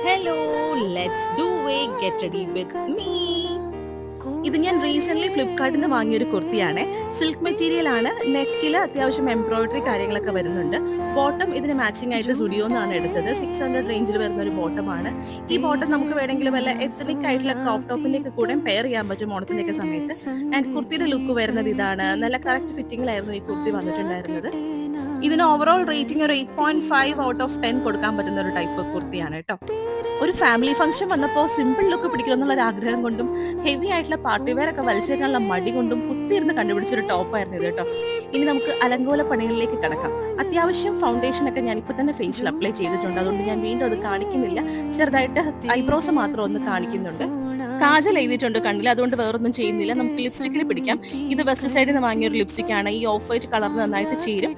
Hello, let's do way get ready with me. ഇത് ഞാൻ recent ഫ്ലിപ്കാർട്ടിൽ നിന്ന് വാങ്ങിയൊരു കുർത്തിയാണ്. സിൽക്ക് മെറ്റീരിയൽ ആണ്. നെക്കിൽ അത്യാവശ്യം എംബ്രോയിഡറി കാര്യങ്ങളൊക്കെ വരുന്നുണ്ട്. ബോട്ടം ഇതിന് മാച്ചിങ് ആയിട്ട് സുഡിയോന്നാണ് എടുത്തത്. 600 റേഞ്ചിൽ വരുന്ന ഒരു ബോട്ടമാണ്. ഈ ബോട്ടം നമുക്ക് വേണമെങ്കിൽ വല്ല എത്നിക് ആയിട്ടുള്ള ക്രോപ്പ് ടോപ്പിന്റെ ഒക്കെ കൂടെ പെയർ ചെയ്യാൻ പറ്റും ഓണത്തിന്റെ ഒക്കെ സമയത്ത്. ആൻഡ് കുർത്തിയുടെ ലുക്ക് വരുന്നത് ഇതാണ്. നല്ല കറക്റ്റ് ഫിറ്റിംഗിലായിരുന്നു ഈ കുർത്തി വന്നിട്ടുണ്ടായിരുന്നത്. ഇതിന് ഓവറോൾ റേറ്റിംഗ് ഒരു 8.5 ഔട്ട് ഓഫ് 10 കൊടുക്കാൻ പറ്റുന്ന ഒരു ടൈപ്പ് കുർത്തിയാണ് കേട്ടോ. ഒരു ഫാമിലി ഫംഗ്ഷൻ വന്നപ്പോൾ സിമ്പിൾ ലുക്ക് പിടിക്കണം എന്നുള്ള ആഗ്രഹം കൊണ്ടും ഹെവി ആയിട്ടുള്ള പാർട്ടി വെയർ ഒക്കെ വലിച്ചേറ്റാനുള്ള മടി കൊണ്ടും കുത്തിയിരുന്ന് കണ്ടുപിടിച്ചൊരു ടോപ്പായിരുന്നു ഇത് കേട്ടോ. ഇനി നമുക്ക് അലങ്കോല പണികളിലേക്ക് കടക്കാം. അത്യാവശ്യം ഫൗണ്ടേഷൻ ഒക്കെ ഞാനിപ്പോൾ തന്നെ ഫേസിൽ അപ്ലൈ ചെയ്തിട്ടുണ്ട്. അതുകൊണ്ട് ഞാൻ വീണ്ടും അത് കാണിക്കുന്നില്ല. ചെറുതായിട്ട് ഐബ്രോസ് മാത്രം ഒന്ന് കാണിക്കുന്നുണ്ട്. കാജൽ എഴുതിയിട്ടുണ്ട് കണ്ണിൽ, അതുകൊണ്ട് വേറൊന്നും ചെയ്യുന്നില്ല. നമുക്ക് ലിപ്സ്റ്റിക്കിൽ പിടിക്കാം. ഇത് വെസ്റ്റ് സൈഡിൽ നിന്ന് വാങ്ങിയ ഒരു ലിപ്സ്റ്റിക് ആണ്. ഈ ഓഫ് വൈറ്റ് കളർ നന്നായിട്ട് ചേരും.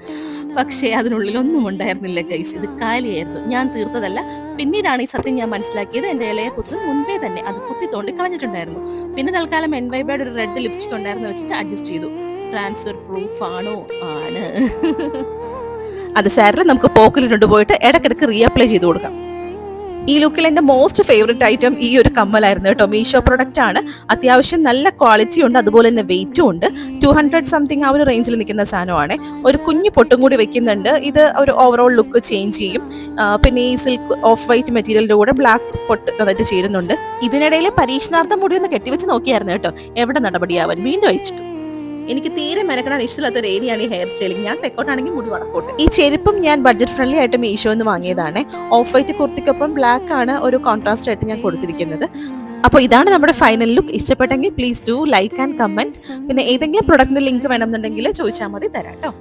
പക്ഷേ അതിനുള്ളിലൊന്നും ഉണ്ടായിരുന്നില്ല ഗൈസ്. ഇത് കാലിയായിരുന്നു. ഞാൻ തീർത്തതല്ല. പിന്നീടാണ് ഈ സത്യം ഞാൻ മനസ്സിലാക്കിയത്. എൻ്റെ ഇളയ പുത്രൻ മുൻപേ തന്നെ അത് കുത്തി തോണ്ടി കളഞ്ഞിട്ടുണ്ടായിരുന്നു. പിന്നെ തൽക്കാലം എൻവൈബയുടെ ഒരു റെഡ് ലിപ്സ്റ്റിക് ഉണ്ടായിരുന്നു വെച്ചിട്ട് അഡ്ജസ്റ്റ് ചെയ്തു. ട്രാൻസ്ഫർ പ്രൂഫ് ആണോ? ആണ്. അത് സാരിൽ നമുക്ക് പോക്കലിട്ടുണ്ട് പോയിട്ട് ഇടയ്ക്കിടയ്ക്ക് റീഅപ്ലൈ ചെയ്ത് കൊടുക്കാം. ഈ ലുക്കിൽ എൻ്റെ മോസ്റ്റ് ഫേവറേറ്റ് ഐറ്റം ഈ ഒരു കമ്മലായിരുന്നു കേട്ടോ. മീഷോ പ്രൊഡക്റ്റ് ആണ്. അത്യാവശ്യം നല്ല ക്വാളിറ്റി ഉണ്ട്, അതുപോലെ തന്നെ വെയിറ്റും ഉണ്ട്. 200 സംതിങ് ആ ഒരു റേഞ്ചിൽ നിൽക്കുന്ന സാധനമാണ്. ഒരു കുഞ്ഞു പൊട്ടും കൂടി വെക്കുന്നുണ്ട്. ഇത് ഒരു ഓവറോൾ ലുക്ക് ചേഞ്ച് ചെയ്യും. പിന്നെ ഈ സിൽക്ക് ഓഫ് വൈറ്റ് മെറ്റീരിയലിന്റെ കൂടെ ബ്ലാക്ക് പൊട്ട് നന്നായിട്ട് ചേരുന്നുണ്ട്. ഇതിനിടയിൽ പരീക്ഷണാർത്ഥം മുടി ഒന്ന് കെട്ടിവെച്ച് നോക്കിയായിരുന്നു കേട്ടോ. എവിടെ നടപടിയാവാൻ വീണ്ടും അയച്ചിട്ടു. എനിക്ക് തീരെ മെനക്കെടാൻ ഇഷ്ടമില്ലാത്ത ഒരു ഏരിയയാണ് ഈ ഹെയർ സ്റ്റൈലിംഗ്. ഞാൻ തെക്കോട്ടാണെങ്കിൽ മുടി വടക്കോട്ട്. ഈ ചെരുപ്പും ഞാൻ ബഡ്ജറ്റ് ഫ്രണ്ട്ലി ആയിട്ട് മീഷോ എന്ന് വാങ്ങിയതാണ്. ഓഫ് വൈറ്റ് കുർത്തിക്കൊപ്പം ബ്ലാക്ക് ആണ് ഒരു കോൺട്രാസ്റ്റ് ആയിട്ട് ഞാൻ കൊടുത്തിരിക്കുന്നത്. അപ്പോൾ ഇതാണ് നമ്മുടെ ഫൈനൽ ലുക്ക്. ഇഷ്ടപ്പെട്ടെങ്കിൽ please do like and comment. പിന്നെ ഏതെങ്കിലും പ്രൊഡക്റ്റിന്റെ ലിങ്ക് വേണമെന്നുണ്ടെങ്കിൽ ചോദിച്ചാൽ മതി, തരാം കേട്ടോ.